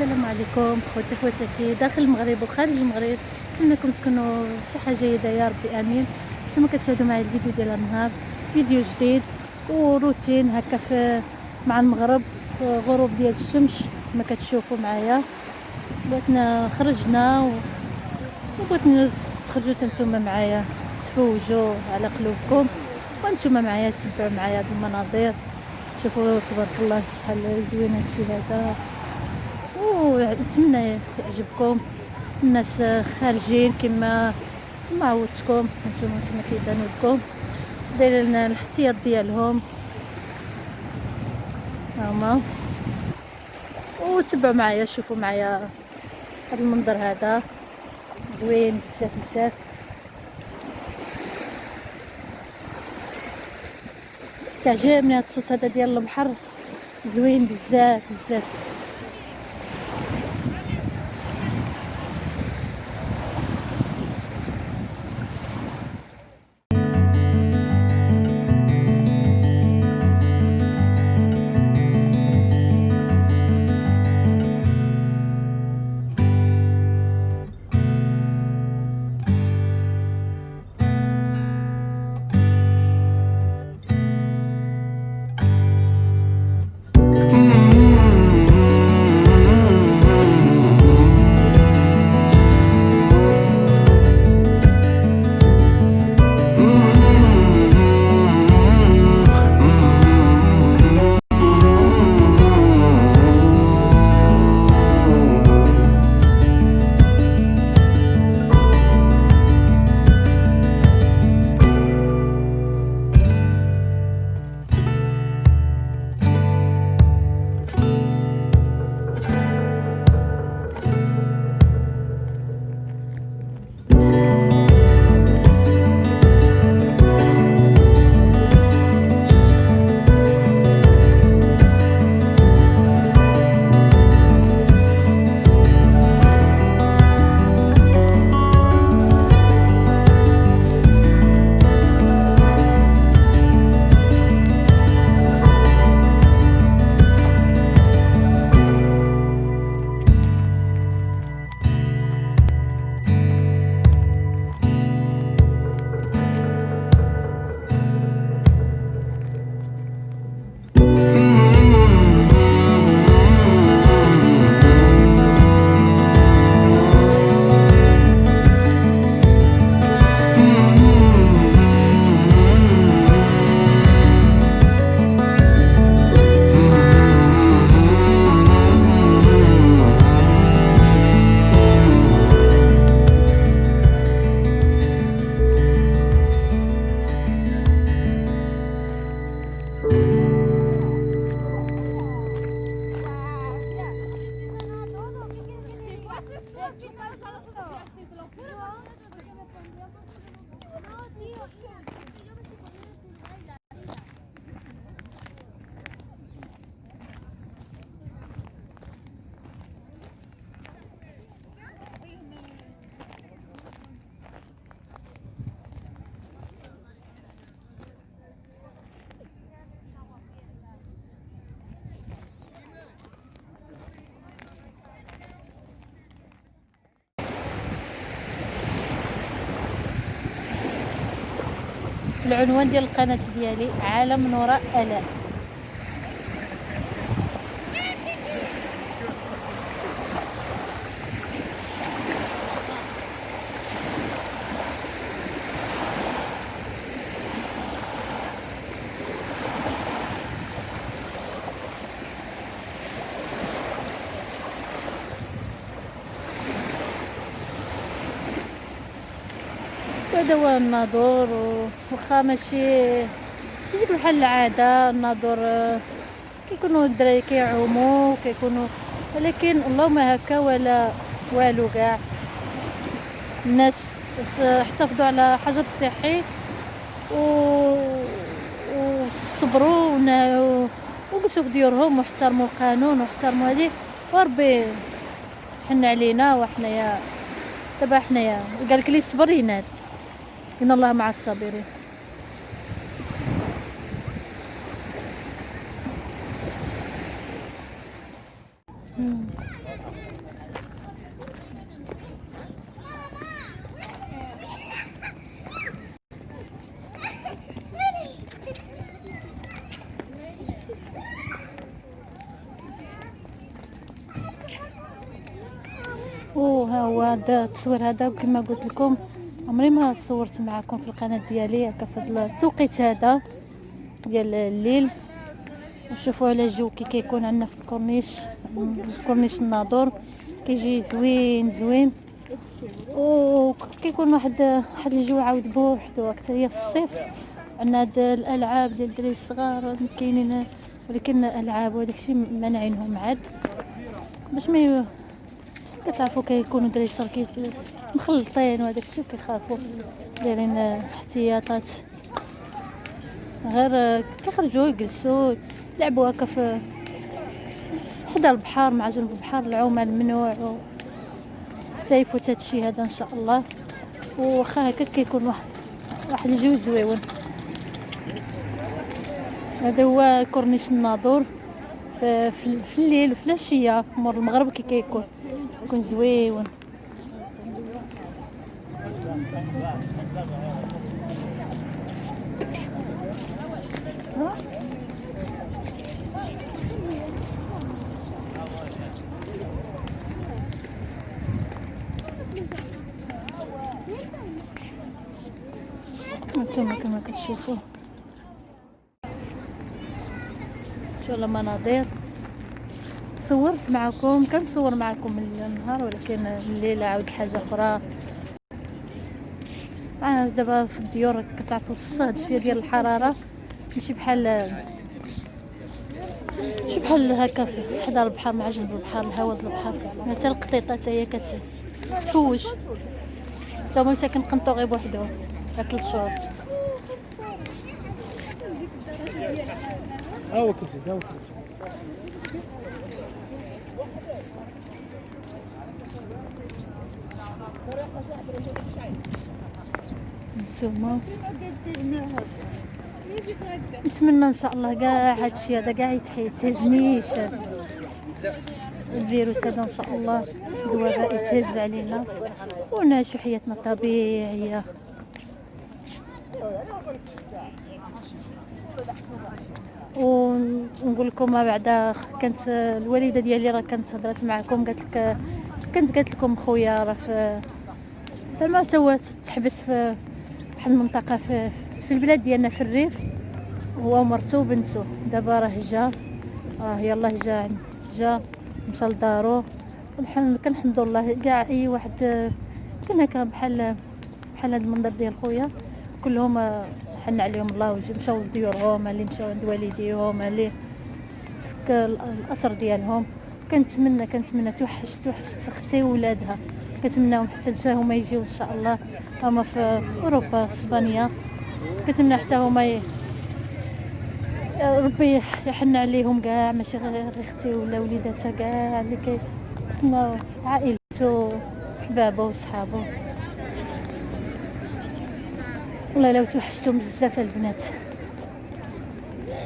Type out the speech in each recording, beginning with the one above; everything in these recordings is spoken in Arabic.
السلام عليكم خوتي خواتاتي داخل المغرب وخارج المغرب، نتمنىكم تكونوا بصحه جيده يا ربي امين. كما كتشاهدوا معايا الفيديو ديال النهار، فيديو جديد وروتين هكا مع المغرب في غروب ديال الشمس. كما كتشوفوا معايا بغيتنا خرجنا وبغيت تخرجوا نتوما معايا تفوجوا على قلوبكم، وانتم معايا تتبعوا معايا هاد المناظر. شوفوا تبارك الله شحال زوين هادشي هذا، ونتمنى يعجبكم. الناس خارجين كما عودتكم نتوما، كما كيبانوا لكم دايرين لنا الاحتياط ديالهم هما. وتبعوا معايا شوفوا معايا هذا المنظر هذا زوين بزاف بزاف. كيعجبني هذا الصوت هذا ديال البحر، زوين بزاف بزاف. العنوان ديال القناه ديالي عالم نوراء آلاء. هذا هو الناظور، وخا ماشي بحال العاده. الناظور كيكونوا الدراري كيعوموا كيكونوا، ولكن اللهم هكا ولا والو كاع. الناس احتفظوا على حجر صحي وصبروا وجلسوا في ديورهم واحترموا القانون واحترموا هذه، وربي حن علينا وحنايا دابا. حنايا قال لك لي الصبر ينال، ان الله مع الصابرين. وها هو هذا التصوير هذا كما قلت لكم عمري ما صورت معكم في القناه ديالي هكا في التوقيت هذا ديال الليل. وشوفوا على الجو كي كيكون عندنا في الكورنيش الناظور، كيجي زوين زوين، وكيكون واحد الجو عاود بوحدو اكثر. هي في الصيف عندنا هاد الالعاب ديال الدراري الصغار كاينين، ولكن الالعاب وداكشي مانعينهم عاد باش ما كتعرفوا كيكونوا دراري صغار مخلطين وهداكشي كيخافوا دايرين احتياطات. غير كيخرجوا يجلسوا يلعبوا هكا في حدا البحر مع جنب البحر، العومه الممنوع حتى يفوت هادشي هذا ان شاء الله. وخا هكا كيكون واحد الجو زويون. هذا هو كورنيش الناظور في الليل وفي العشيه مور المغرب كي كيكون زويون. انتم كما كتشوفوا شو المناظر. صورت معكم، كنصور معكم النهار، ولكن الليل عاود حاجه اخرى. دابا في الديور كتعرفوا الصهد شويه ديال الحراره، ماشي بحال هكا حدا البحر مع جنب البحر الهواء ديال البحر. حتى القطيطه حتى هي كتفوج، حتى هما مساكن قنطو غير بوحدهم 3 شهور. نتوما نتمنى ان شاء الله كاع هادشي هذا كاع يتهزنيش الفيروس هذا، ان شاء الله الوباء يتهز علينا ونعيشوا حياتنا طبيعيه. ونقول لكم ما بعد كانت الوالده ديالي راه كانت هضرات معكم، قالت لكم خويا راه في ما توا تحبس في واحد المنطقه في البلاد ديالنا في الريف، هو ومرتو وبنته. دابا راه يلاه جا مشى لدارو. كنحمد الله كاع اي واحد كان هكا بحال هاد المنظر ديال خويا كلهم حن عليهم الله مشاو لديورهم، اللي مشاو عند والديهم، اللي تفك الاسر ديالهم. كنتمنى توحشت اختي وولادها، كنتمناهم حتى هما يجيو ان شاء الله. هما في اوروبا اسبانيا، كنتمنى حتى هما ربي يحن عليهم كاع، ماشي غير اختي ولا وليداتها كاع اللي كيسناو عائلته حبابه وصحابه. والله لو توحشتهم بزاف البنات.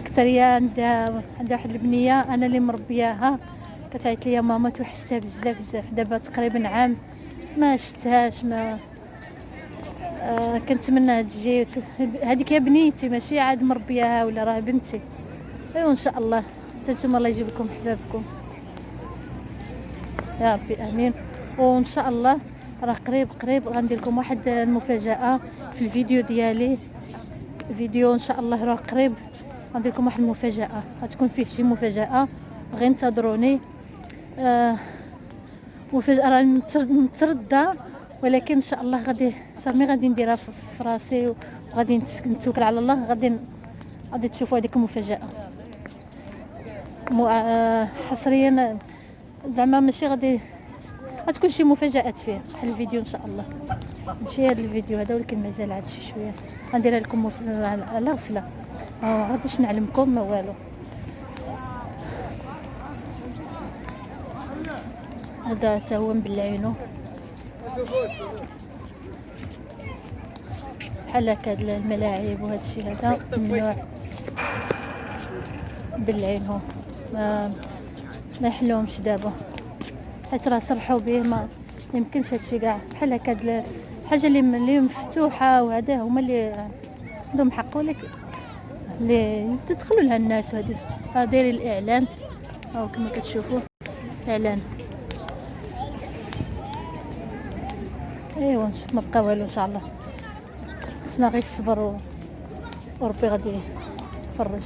كتريا عندها واحد البنيه انا اللي مربياها، كتعيط لي ماما توحشتها بزاف. دابا تقريبا عام ما شفتهاش. ما كنتمنى تجي. هذيك هي بنيتي ماشي عاد مربياها ولا راه بنتي. ايوا ان شاء الله نتوما الله يجيب لكم حبابكم يا ربي امين. وان شاء الله راه قريب غندير لكم واحد المفاجاه في الفيديو ديالي. ان شاء الله راه قريب غندير لكم واحد المفاجاه، غتكون فيه شي مفاجاه، غير انتظروني. مفاجاه راه متردده، ولكن ان شاء الله غادي نديرها في راسي، وغادي نتوكل على الله. غادي تشوفوا هذيك المفاجاه حصريا، زعما ماشي غتكون شي مفاجات فيه بحال الفيديو ان شاء الله. ماشي هذا الفيديو هذا، ولكن مازال عاد شي شويه غنديرها لكم على غفله، غاديش نعلمكم ما والو. هذا حتى هو مبلعينو بحال هكا الملاعب وهذا الشيء هذا ممنوع بلعينهم. ما يحلوهمش دابا حيت راه صرحوا به، ما يمكنش هادشي كاع بحال هكا الحاجه اللي مفتوحه، وهذا هما اللي عندهم حق، ولكن اللي تدخلوا لها الناس. وهذه دايرين الاعلان كما كتشوفوا اعلان. ايوا ما بقى والو ان شاء الله، خصنا غير الصبر وربي غادي يفرج.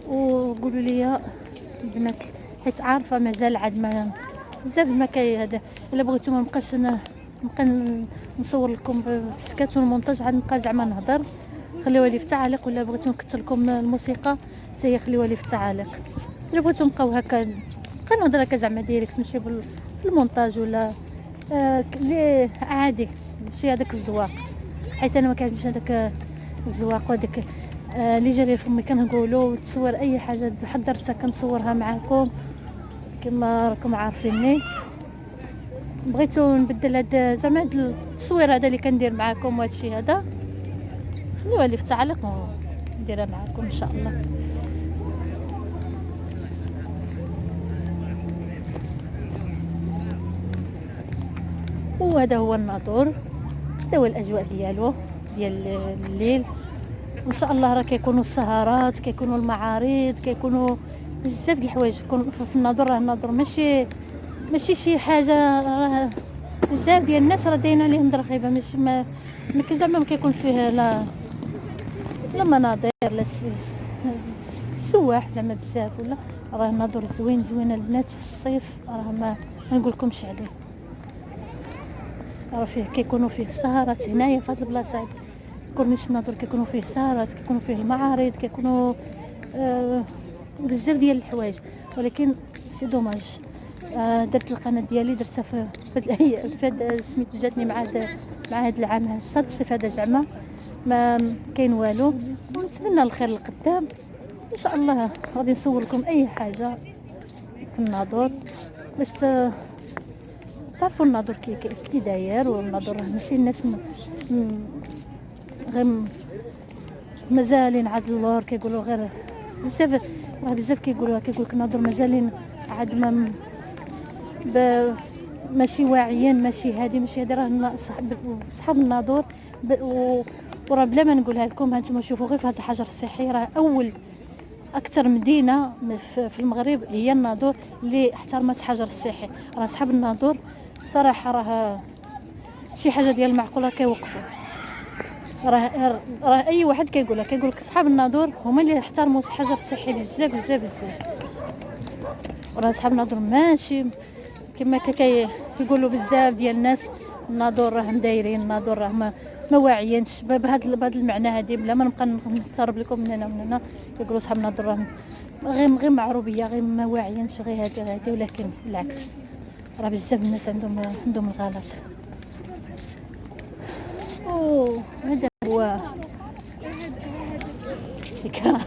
وقولوا لي البنات، حيت عارفه مازال عاد ما بزاف ما هذا. الا بغيتو ما نبقاش نبقى نصور لكم بالسكات والمونتاج، عاد نبقى زعما نهضر، خليوها لي في التعاليق. ولا بغيتو نكثر لكم الموسيقى حتى هي خليوها لي في التعاليق. الا بغيتو نبقاو هكا نبقى نهضر هكا زعما ديريكت، ماشي في المونتاج ولا لي عادي، ماشي هذاك الزواق. حيت انا ما كيعجبنيش هذاك الزواق وهذاك اللي جاري فمي كنقولوا تصور اي حاجه حضرتها كنصورها معكم كما راكم عارفيني. بغيتو نبدل هذا زعما هذا التصوير هذا اللي كندير معكم وهذا الشيء هذا، خليوها لي في التعليق ونديرها معكم ان شاء الله. وهذا هو الناظور، هذا هو الاجواء ديالو ديال الليل. وان شاء الله راه كيكونوا السهرات، كيكونوا المعارض، كيكونوا بزاف د الحوايج في الناظور. راه الناظور ماشي شي حاجه، راه بزاف ديال الناس راه داين عليهم ضريبه، ماشي ما زعما ما كيكون فيه لا مناظر لا السواح زعما بزاف. ولا راه الناظور زوين البنات في الصيف، راه ما نقولكمش عليه. راه فيه كيكونوا فيه السهرات هنايا في هاد البلاصه كورنيش الناظور، كيكونوا فيه سهرات، كيكونوا فيه المعارض، كيكونوا بزاف ديال الحوايج. ولكن سي دوماج درت القناه ديالي درتها في هاد سميتو جاتني مع هاد العام هاد الصيف هذا زعما ما كاين والو. ونتمنى الخير للقدام ان شاء الله. غادي نصور لكم اي حاجه في الناظور باش تعرفوا الناظور كي داير. والناظور ماشي الناس غير مازالين عاد اللور كيقولوا غير بزاف كيقولك الناظور مازالين عاد ما ماشي واعيين، ماشي هادي راه صحاب الناظور. وراه بلا ما نقولها لكم، هانتوما شوفوا غير في هذا الحجر الصحي، راه اول اكثر مدينه في المغرب هي الناظور اللي احترمت الحجر الصحي. راه صحاب الناظور صراحه راه شي حاجه ديال المعقوله كيوقفوا. راه اي واحد كيقولك صحاب الناظور هما اللي احترموا الحجر الصحي بزاف. وراه صحاب الناظور ماشي كما كيقولوا بزاف ديال الناس الناظور راه مدايرين، الناظور راه ما واعيينش بهذا المعنى هذه. بلا ما نبقى نضرب لكم من هنا ومن هنا كيقولوا صحاب الناظور راه غير معروبيه، غير ما واعيينش، غير هذه. ولكن بالعكس راه بزاف الناس عندهم الغلط. هذا هو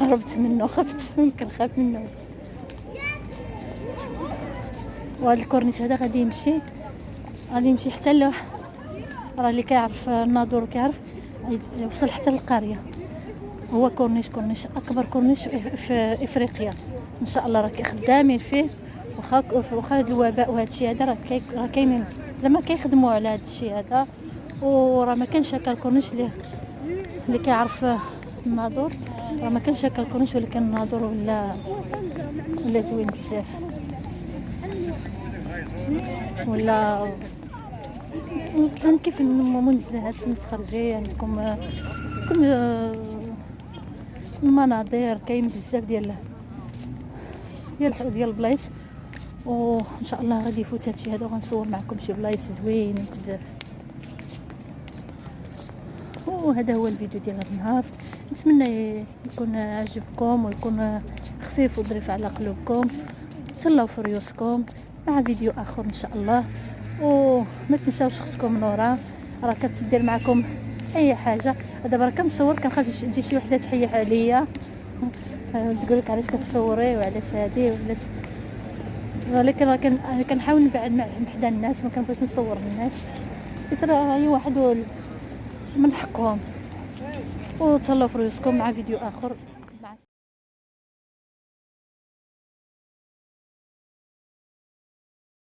هربت منه، خفت كنخاف منه. وهذا الكورنيش هذا غادي يمشي حتى اللوح. راه اللي كيعرف الناظور كيعرف يوصل حتى للقريه. هو كورنيش اكبر كورنيش في افريقيا ان شاء الله. راه خدامين فيه، واخا هذا الوباء وهذا الشيء هذا راه كاينين زعما كيخدموا على هذا الشيء هذا. وراه ما كانش هكا الكورنيش اللي كيعرف الناظور، راه ما كانش هكا الكورنيش، ولا كان الناظور ولا زوين بزاف. ولا كيف منزهات متخرجين عندكم المناظر، كاين بزاف ديال البلايص. وان شاء الله غادي يفوت هادشي هذا وغنصور معكم شي بلايص زوينين بزاف. وهذا هو الفيديو ديال هذا النهار، نتمنى يكون عجبكم ويكون خفيف وظريف على قلوبكم. تهلاو في ريوسكم مع فيديو اخر ان شاء الله. وما تنساوش اختكم نورا راه كتدير معكم اي حاجه. دابا راه كنصور كنخاف تجي شي وحده تحيح عليا تقولك علاش كتصوري وعلاش هادي وعلاش. ولكن راه كنحاول نبعد حدا الناس، ما كنبغيش نصور الناس، حيت راه اي واحد من حقهم. وتهلاو في ريوسكم مع فيديو اخر.